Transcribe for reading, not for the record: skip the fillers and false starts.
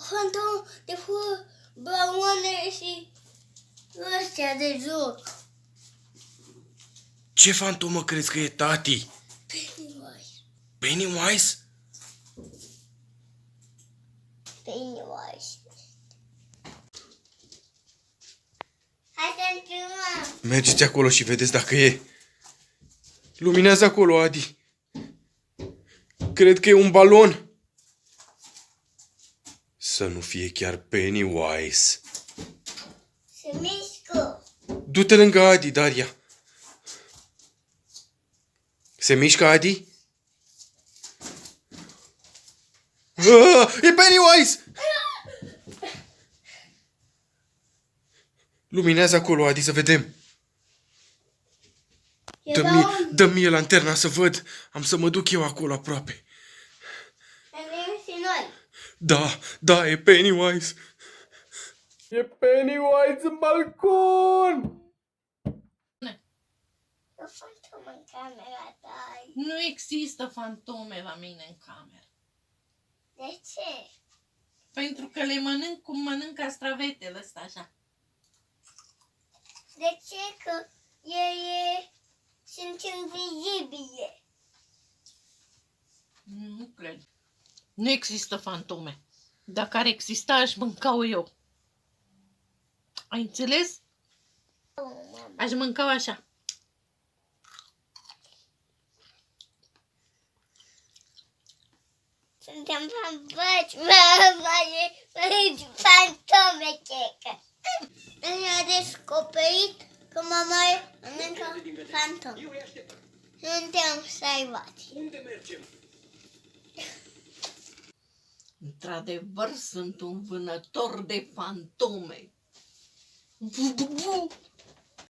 fantom de balone și ăstea de joc. Ce fantomă crezi că e, tati? Pennywise. Pennywise? Pennywise. Hai să întrebăm. Mergeți acolo și vedeți dacă e. Luminează acolo, Adi. Cred că e un balon. Să nu fie chiar Pennywise. Se mișcă. Du-te lângă Adi, Daria. Se mișcă Adi? E Pennywise! Luminează acolo, Adi, să vedem. Dă-mi mie lanterna să văd. Am să mă duc eu acolo aproape. Vedem și noi. Da, e Pennywise. E Pennywise în balcon! O fantomă în camera ta. Nu există fantome la mine în cameră. De ce? Pentru că le mănânc cum mănânc castravetele ăsta așa. De ce? Că sunt invizibile. Nu cred. Nu există fantome. Dacă ar exista, aș mânca-o eu. Ai înțeles? Aș mânca-o așa. Suntem fantome, checă. Ne-a descoperit că mama mănâncă fantom. Suntem salvați. Într-adevăr, sunt un vânător de fantome.